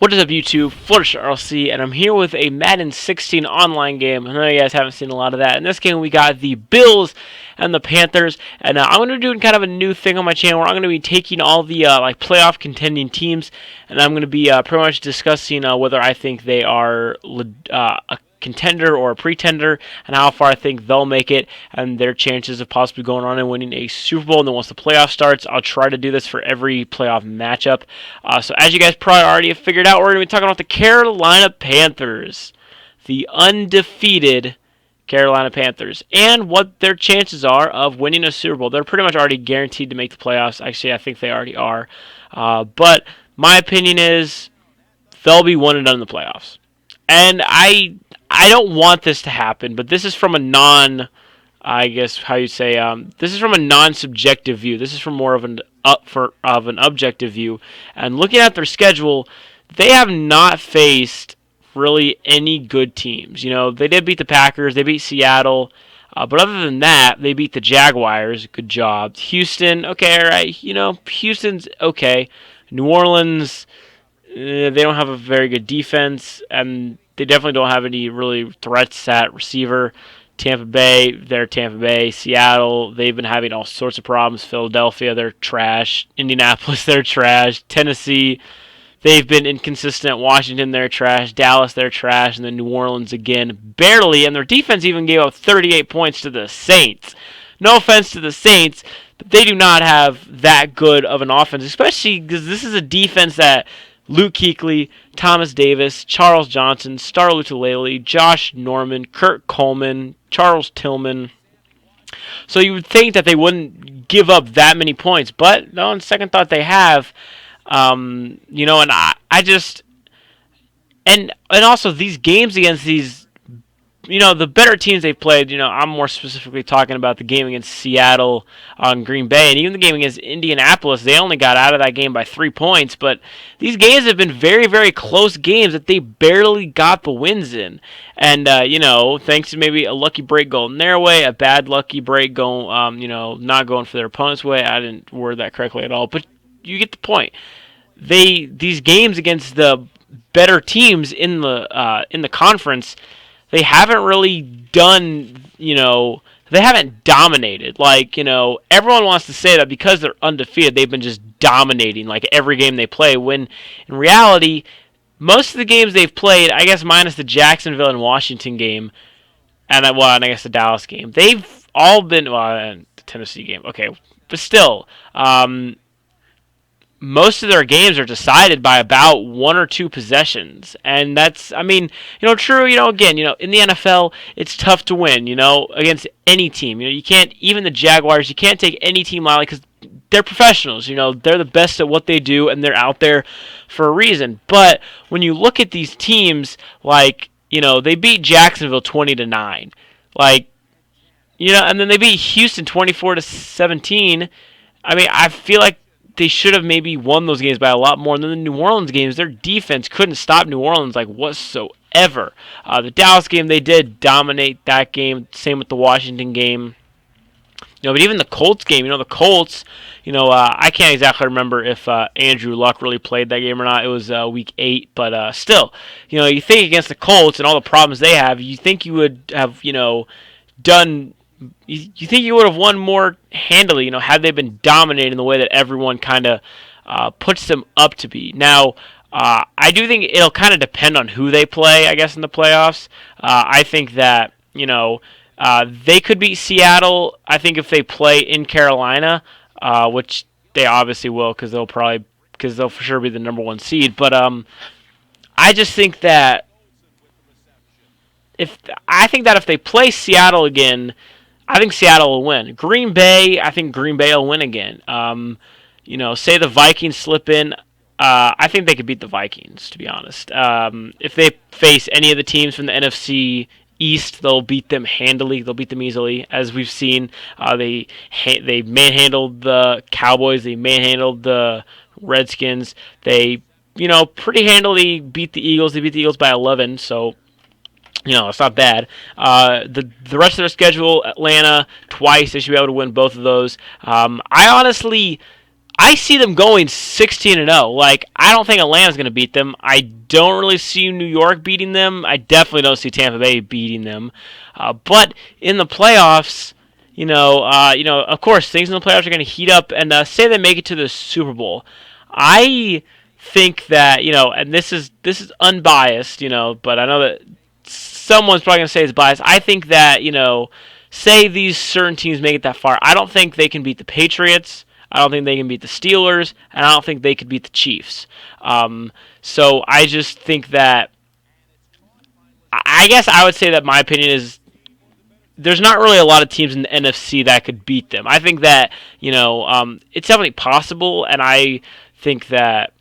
What is up, YouTube? Flourish RLC, and I'm here with a Madden 16 online game. I know you guys haven't seen a lot of that. In this game, we got the Bills and the Panthers, and I'm going to be doing kind of a new thing on my channel where I'm going to be taking all the playoff contending teams, and I'm going to be pretty much discussing whether I think they are a contender or a pretender, and how far I think they'll make it, and their chances of possibly going on and winning a Super Bowl. And then once the playoff starts, I'll try to do this for every playoff matchup. So as you guys probably already have figured out, we're going to be talking about the Carolina Panthers, the undefeated Carolina Panthers, and what their chances are of winning a Super Bowl. They're pretty much already guaranteed to make the playoffs. Actually, I think they already are. But my opinion is they'll be 1-0 in the playoffs. And I don't want this to happen, but this is from a I guess how you say, this is from a non-subjective view. This is from more of an objective view. And looking at their schedule, they have not faced really any good teams. You know, they did beat the Packers, they beat Seattle, but other than that, they beat the Jaguars. Good job. Houston, okay, all right. You know, Houston's okay. New Orleans, they don't have a very good defense, and they definitely don't have any really threats at receiver. Tampa Bay, they're Tampa Bay. Seattle, they've been having all sorts of problems. Philadelphia, they're trash. Indianapolis, they're trash. Tennessee, they've been inconsistent. Washington, they're trash. Dallas, they're trash. And then New Orleans again, barely. And their defense even gave up 38 points to the Saints. No offense to the Saints, but they do not have that good of an offense, especially because this is a defense that Luke Kuechly, Thomas Davis, Charles Johnson, Star Lotulelei, Josh Norman, Kurt Coleman, Charles Tillman. So you would think that they wouldn't give up that many points, but no, on second thought they have. You know, and I just and also these games against these, you know, the better teams they've played, you know, I'm more specifically talking about the game against Seattle on Green Bay, and even the game against Indianapolis, they only got out of that game by 3 points, but these games have been very, very close games that they barely got the wins in. And, you know, thanks to maybe a lucky break going their way, a bad lucky break going, you know, not going for their opponent's way. I didn't word that correctly at all, but you get the point. These games against the better teams in the conference, they haven't really done, you know, they haven't dominated. Like, you know, everyone wants to say that because they're undefeated, they've been just dominating, like, every game they play, when in reality, most of the games they've played, I guess minus the Jacksonville and Washington game, and I guess the Dallas game, they've all been, and the Tennessee game, okay, but still, most of their games are decided by about 1 or 2 possessions. And that's, I mean, you know, true, you know, again, you know, in the NFL, it's tough to win, you know, against any team. You know, you can't, even the Jaguars, you can't take any team lightly because they're professionals, you know, they're the best at what they do, and they're out there for a reason. But when you look at these teams, like, you know, they beat Jacksonville 20-9. Like, you know, and then they beat Houston 24-17. I mean, I feel like they should have maybe won those games by a lot more than the New Orleans games. Their defense couldn't stop New Orleans like whatsoever. The Dallas game, they did dominate that game. Same with the Washington game. You know, but even the Colts game, you know, the Colts, you know, I can't exactly remember if Andrew Luck really played that game or not. It was week 8, but still, you know, you think against the Colts and all the problems they have, you think you would have, you know, done. You think you would have won more handily, you know, had they been dominating the way that everyone kind of puts them up to be. Now, I do think it'll kind of depend on who they play, I guess, in the playoffs. I think that, you know, they could beat Seattle, I think, if they play in Carolina, which they obviously will because they'll for sure be the number 1 seed. But I just think that if they play Seattle again, I think Seattle will win. Green Bay, I think Green Bay will win again. You know, say the Vikings slip in, I think they could beat the Vikings, to be honest. If they face any of the teams from the NFC East, they'll beat them handily. They'll beat them easily, as we've seen. They manhandled the Cowboys. They manhandled the Redskins. They, you know, pretty handily beat the Eagles. They beat the Eagles by 11, so, you know, it's not bad. The rest of their schedule, Atlanta twice. They should be able to win both of those. I honestly, I see them going 16-0. Like, I don't think Atlanta's going to beat them. I don't really see New York beating them. I definitely don't see Tampa Bay beating them. But in the playoffs, of course, things in the playoffs are going to heat up. And say they make it to the Super Bowl, I think that and this is unbiased, but I know that someone's probably going to say it's biased. I think that say these certain teams make it that far, I don't think they can beat the Patriots. I don't think they can beat the Steelers, and I don't think they could beat the Chiefs. So I just think that I guess I would say that my opinion is there's not really a lot of teams in the NFC that could beat them. I think that it's definitely possible, and I think that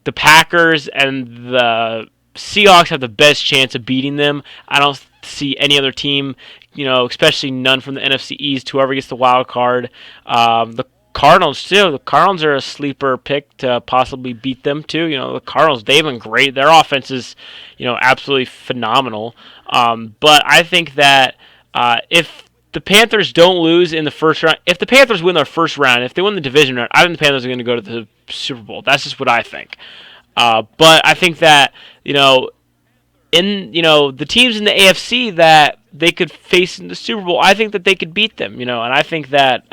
the Packers and the Seahawks have the best chance of beating them. I don't see any other team, especially none from the NFC East, whoever gets the wild card. The Cardinals too. The Cardinals are a sleeper pick to possibly beat them too. The Cardinals, they've been great. Their offense is, absolutely phenomenal. But I think that if the Panthers don't lose in the first round, if the Panthers win their first round, if they win the division round, I think the Panthers are going to go to the Super Bowl. That's just what I think. But I think that in the teams in the AFC that they could face in the Super Bowl, I think that they could beat them. And I think that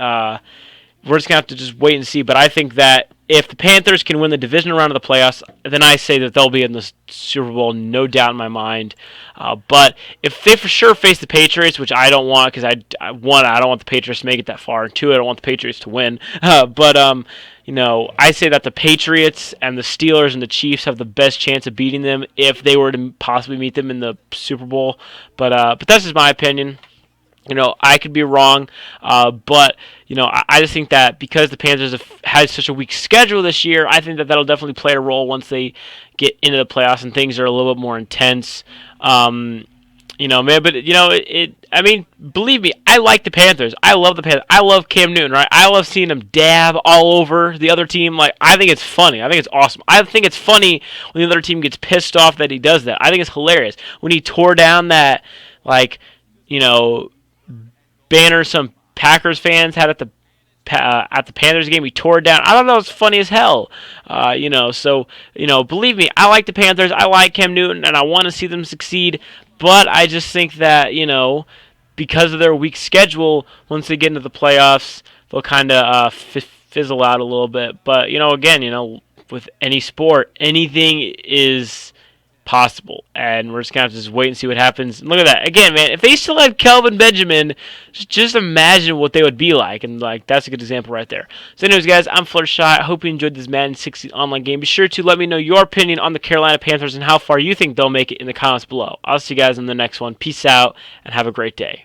we're just going to have to just wait and see. But I think that if the Panthers can win the division round of the playoffs, then I say that they'll be in the Super Bowl, no doubt in my mind. But if they for sure face the Patriots, which I don't want, because I don't want the Patriots to make it that far, and two, I don't want the Patriots to win. But I say that the Patriots and the Steelers and the Chiefs have the best chance of beating them if they were to possibly meet them in the Super Bowl. But that's just my opinion. I could be wrong, but I just think that because the Panthers have had such a weak schedule this year, I think that that'll definitely play a role once they get into the playoffs and things are a little bit more intense. Man, but I mean, believe me, I like the Panthers. I love the Panthers. I love Cam Newton, right? I love seeing him dab all over the other team. Like, I think it's funny. I think it's awesome. I think it's funny when the other team gets pissed off that he does that. I think it's hilarious when he tore down that, banner some Packers fans had at the Panthers game. He tore it down. I thought that was funny as hell. So believe me, I like the Panthers. I like Cam Newton, and I want to see them succeed. But I just think that because of their weak schedule, once they get into the playoffs, they'll kind of fizzle out a little bit. But again, with any sport, anything is possible, and we're just gonna have to just wait and see what happens. And look at that again, man. If they still had Kelvin Benjamin, just imagine what they would be like, and that's a good example right there. So anyways, guys, I'm Fluttershy. I hope you enjoyed this Madden 16 online game. Be sure to let me know your opinion on the Carolina Panthers and how far you think they'll make it in the comments below. I'll see you guys in the next one. Peace out and have a great day.